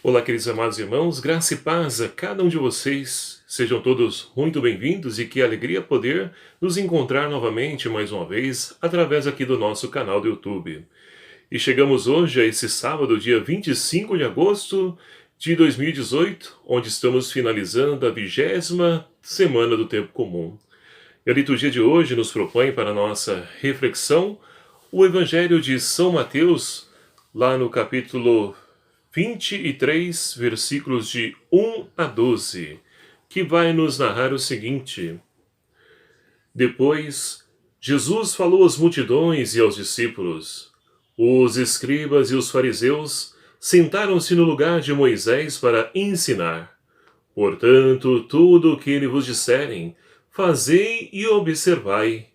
Olá, queridos amados irmãos, graça e paz a cada um de vocês. Sejam todos muito bem-vindos e que alegria poder nos encontrar novamente mais uma vez através aqui do nosso canal do YouTube. E chegamos hoje a esse sábado, dia 25 de agosto de 2018, onde estamos finalizando a 20ª semana do Tempo Comum. E a liturgia de hoje nos propõe para a nossa reflexão o Evangelho de São Mateus, lá no capítulo 23, versículos de 1 a 12, que vai nos narrar o seguinte: Depois, Jesus falou às multidões e aos discípulos. Os escribas e os fariseus sentaram-se no lugar de Moisés para ensinar. Portanto, tudo o que ele vos disserem, fazei e observai,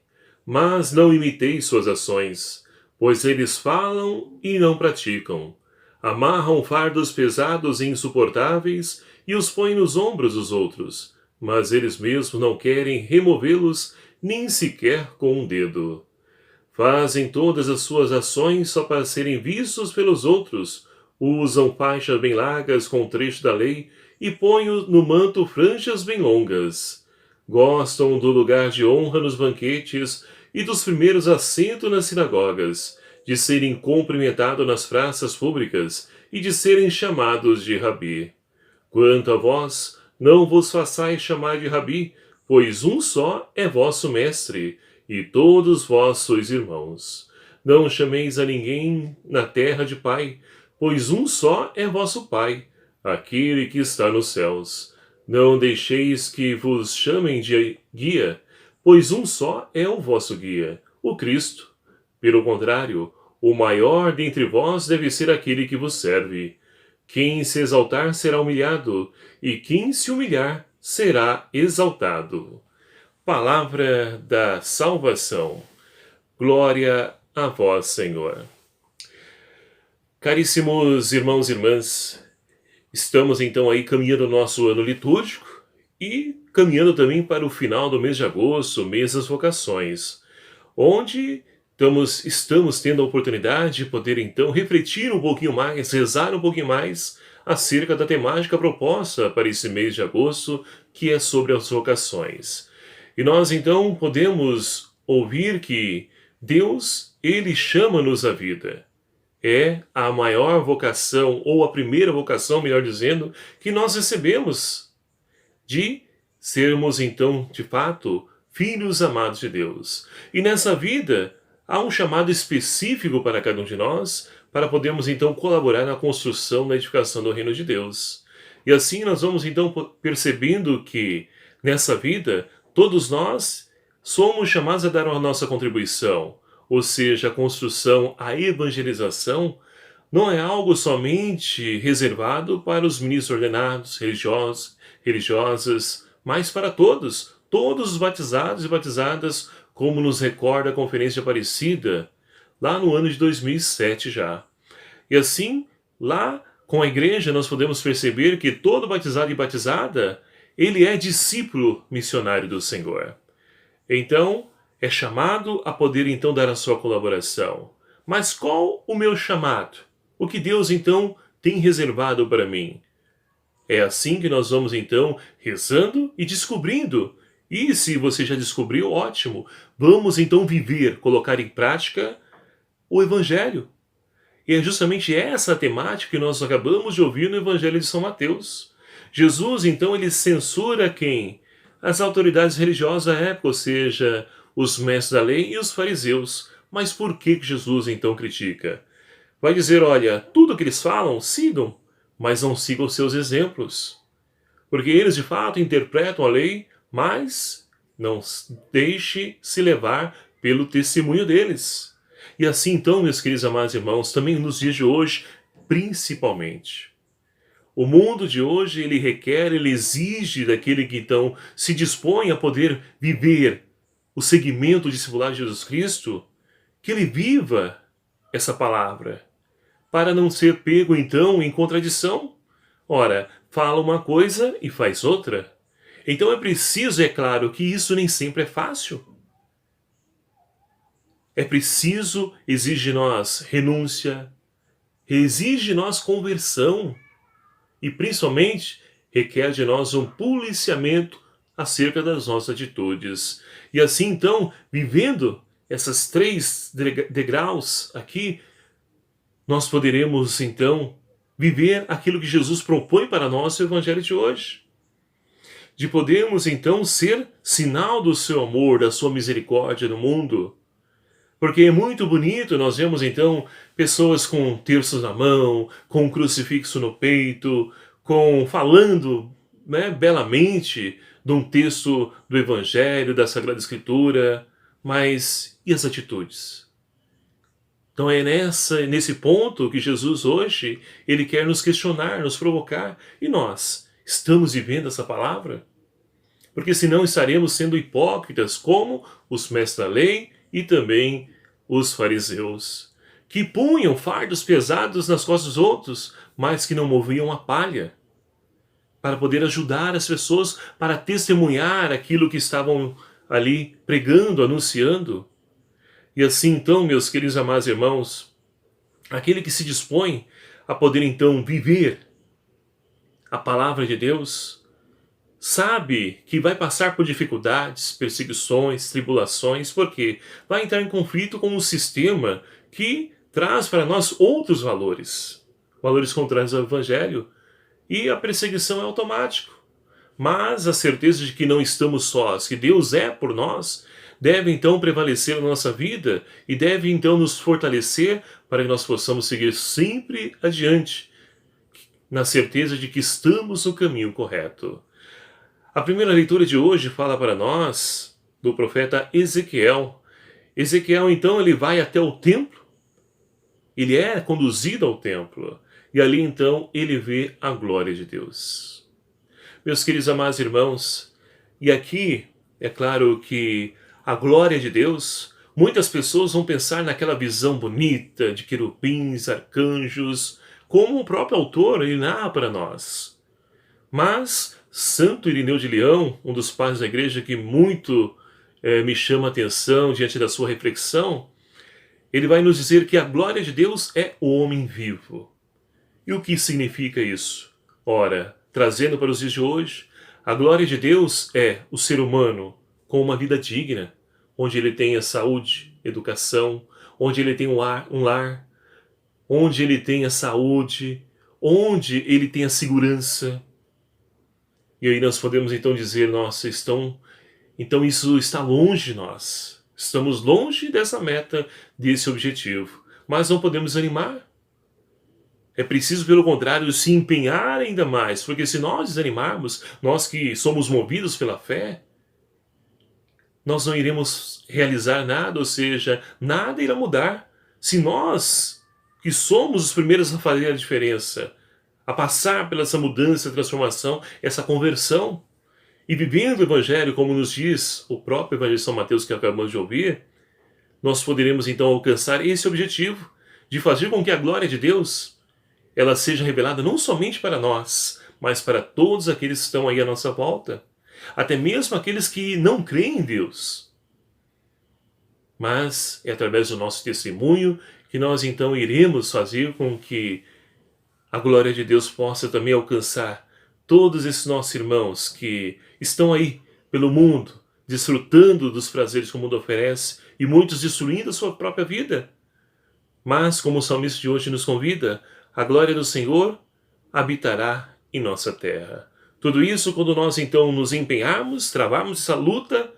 mas não imiteis suas ações, pois eles falam e não praticam. Amarram fardos pesados e insuportáveis e os põem nos ombros dos outros, mas eles mesmos não querem removê-los nem sequer com um dedo. Fazem todas as suas ações só para serem vistos pelos outros, usam faixas bem largas com trecho da lei e põem no manto franjas bem longas. Gostam do lugar de honra nos banquetes e dos primeiros assentos nas sinagogas, de serem cumprimentados nas praças públicas e de serem chamados de rabi. Quanto a vós, não vos façais chamar de rabi, pois um só é vosso mestre, e todos vós sois irmãos. Não chameis a ninguém na terra de pai, pois um só é vosso Pai, aquele que está nos céus. Não deixeis que vos chamem de guia, pois um só é o vosso guia, o Cristo. Pelo contrário, o maior dentre vós deve ser aquele que vos serve. Quem se exaltar será humilhado, e quem se humilhar será exaltado. Palavra da salvação. Glória a vós, Senhor. Caríssimos irmãos e irmãs, estamos então aí caminhando o nosso ano litúrgico e caminhando também para o final do mês de agosto, mês das vocações, onde estamos tendo a oportunidade de poder então refletir um pouquinho mais, rezar um pouquinho mais acerca da temática proposta para esse mês de agosto, que é sobre as vocações. E nós então podemos ouvir que Deus, Ele chama-nos à vida. É a maior vocação, ou a primeira vocação, melhor dizendo, que nós recebemos de sermos então, de fato, filhos amados de Deus. E nessa vida, há um chamado específico para cada um de nós, para podermos então colaborar na construção, na edificação do reino de Deus. E assim nós vamos então percebendo que nessa vida, todos nós somos chamados a dar a nossa contribuição, ou seja, a construção, a evangelização, não é algo somente reservado para os ministros ordenados, religiosos, religiosas, mas para todos os batizados e batizadas, como nos recorda a Conferência de Aparecida, lá no ano de 2007 já. E assim, lá com a igreja, nós podemos perceber que todo batizado e batizada, ele é discípulo missionário do Senhor. Então, é chamado a poder então dar a sua colaboração. Mas qual o meu chamado? O que Deus então tem reservado para mim? É assim que nós vamos então rezando e descobrindo. E se você já descobriu, ótimo. Vamos então viver, colocar em prática o Evangelho. E é justamente essa a temática que nós acabamos de ouvir no Evangelho de São Mateus. Jesus então ele censura quem? As autoridades religiosas da época, ou seja, os mestres da lei e os fariseus. Mas por que Jesus então critica? Vai dizer, olha, tudo que eles falam, sigam, mas não sigam os seus exemplos. Porque eles de fato interpretam a lei, mas não deixe se levar pelo testemunho deles. E assim então, meus queridos amados irmãos, também nos dias de hoje, principalmente. O mundo de hoje, ele requer, ele exige daquele que então se dispõe a poder viver o seguimento discipular de Jesus Cristo, que ele viva essa palavra, para não ser pego então em contradição. Ora, fala uma coisa e faz outra. Então é preciso, é claro, que isso nem sempre é fácil. É preciso, exige de nós renúncia, exige de nós conversão. e principalmente requer de nós um policiamento acerca das nossas atitudes. E assim então, vivendo essas três degraus aqui, nós poderemos então viver aquilo que Jesus propõe para nós no Evangelho de hoje. De podermos então ser sinal do seu amor, da sua misericórdia no mundo. Porque é muito bonito, nós vemos então pessoas com terços na mão, com um crucifixo no peito, falando, né, belamente de um texto do Evangelho, da Sagrada Escritura, mas e as atitudes? Então é nesse ponto que Jesus hoje, ele quer nos questionar, nos provocar. E nós, estamos vivendo essa palavra? Porque senão estaremos sendo hipócritas como os mestres da lei e também os fariseus, que punham fardos pesados nas costas dos outros, mas que não moviam a palha, para poder ajudar as pessoas, para testemunhar aquilo que estavam ali pregando, anunciando. E assim então, meus queridos amados irmãos, aquele que se dispõe a poder então viver a palavra de Deus, sabe que vai passar por dificuldades, perseguições, tribulações, porque vai entrar em conflito com um sistema que traz para nós outros valores, valores contrários ao Evangelho, e a perseguição é automático. Mas a certeza de que não estamos sós, que Deus é por nós, deve então prevalecer na nossa vida e deve então nos fortalecer para que nós possamos seguir sempre adiante, na certeza de que estamos no caminho correto. A primeira leitura de hoje fala para nós do profeta Ezequiel. Ezequiel então ele vai até o templo, ele é conduzido ao templo, e ali então ele vê a glória de Deus. Meus queridos amados irmãos, e aqui é claro que a glória de Deus, muitas pessoas vão pensar naquela visão bonita de querubins, arcanjos, como o próprio autor ele narra para nós. Mas Santo Irineu de Leão, um dos pais da igreja que muito me chama a atenção diante da sua reflexão, ele vai nos dizer que a glória de Deus é o homem vivo. E o que significa isso? Ora, trazendo para os dias de hoje, a glória de Deus é o ser humano com uma vida digna, onde ele tenha saúde, educação, onde ele tenha um lar, onde ele tenha saúde, onde ele tenha segurança. E aí nós podemos então dizer, nossa, então isso está longe de nós. Estamos longe dessa meta, desse objetivo. Mas não podemos animar. É preciso, pelo contrário, se empenhar ainda mais, porque se nós desanimarmos, nós que somos movidos pela fé, nós não iremos realizar nada, ou seja, nada irá mudar. Se nós, que somos os primeiros a fazer a diferença, a passar pela essa mudança, transformação, essa conversão, e vivendo o Evangelho, como nos diz o próprio Evangelho de São Mateus que acabamos de ouvir, nós poderemos então alcançar esse objetivo, de fazer com que a glória de Deus ela seja revelada não somente para nós, mas para todos aqueles que estão aí à nossa volta, até mesmo aqueles que não creem em Deus. Mas é através do nosso testemunho que nós então iremos fazer com que a glória de Deus possa também alcançar todos esses nossos irmãos que estão aí pelo mundo, desfrutando dos prazeres que o mundo oferece e muitos destruindo a sua própria vida. Mas, como o salmista de hoje nos convida, a glória do Senhor habitará em nossa terra. Tudo isso quando nós então nos empenharmos, travarmos essa luta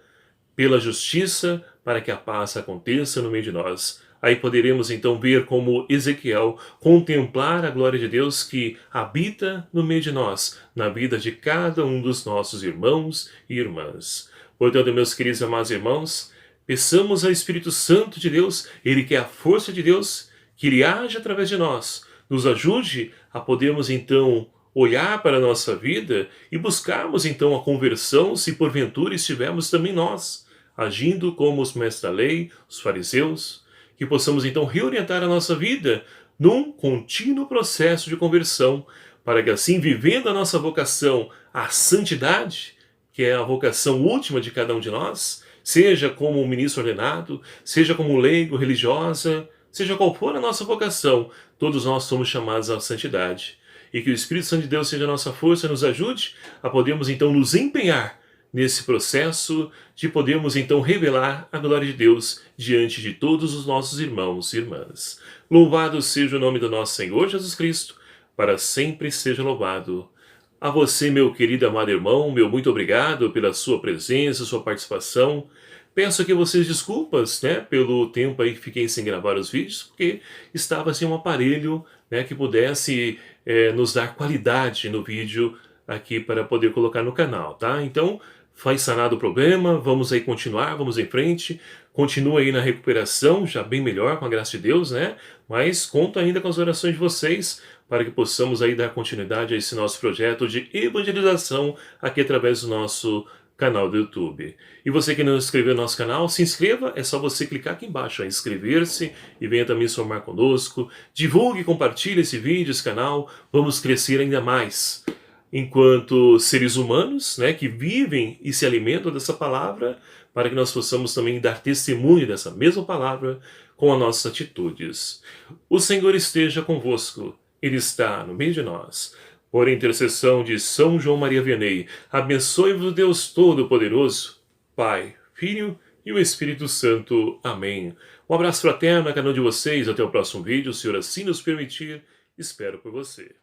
pela justiça para que a paz aconteça no meio de nós. Aí poderemos então ver como Ezequiel contemplar a glória de Deus que habita no meio de nós, na vida de cada um dos nossos irmãos e irmãs. Portanto, meus queridos e amados irmãos, peçamos ao Espírito Santo de Deus, Ele que é a força de Deus, que Ele age através de nós, nos ajude a podermos então olhar para a nossa vida e buscarmos então a conversão, se porventura estivermos também nós, agindo como os mestres da lei, os fariseus, que possamos então reorientar a nossa vida num contínuo processo de conversão, para que assim, vivendo a nossa vocação à santidade, que é a vocação última de cada um de nós, seja como ministro ordenado, seja como leigo, religiosa, seja qual for a nossa vocação, todos nós somos chamados à santidade. e que o Espírito Santo de Deus seja a nossa força, nos ajude a podermos então nos empenhar nesse processo de podermos então revelar a glória de Deus diante de todos os nossos irmãos e irmãs. Louvado seja o nome do nosso Senhor Jesus Cristo, para sempre seja louvado. A você, meu querido amado irmão, meu muito obrigado pela sua presença, sua participação. Peço aqui a vocês desculpas, né, pelo tempo aí que fiquei sem gravar os vídeos, porque estava sem um aparelho, né, que pudesse nos dar qualidade no vídeo aqui para poder colocar no canal, tá? Então, foi sanado o problema, vamos aí continuar, vamos em frente, continua aí na recuperação, já bem melhor, com a graça de Deus, né? Mas conto ainda com as orações de vocês, para que possamos aí dar continuidade a esse nosso projeto de evangelização aqui através do nosso canal do YouTube. E você que não se inscreveu no nosso canal, se inscreva, é só você clicar aqui embaixo, inscrever-se e venha também somar conosco. Divulgue e compartilhe esse vídeo, esse canal, vamos crescer ainda mais enquanto seres humanos, né, que vivem e se alimentam dessa palavra, para que nós possamos também dar testemunho dessa mesma palavra com as nossas atitudes. O Senhor esteja convosco, Ele está no meio de nós. Por intercessão de São João Maria Vianney, abençoe-vos Deus Todo-Poderoso, Pai, Filho e o Espírito Santo. Amém. Um abraço fraterno a cada um de vocês, até o próximo vídeo, se o Senhor assim nos permitir, espero por você.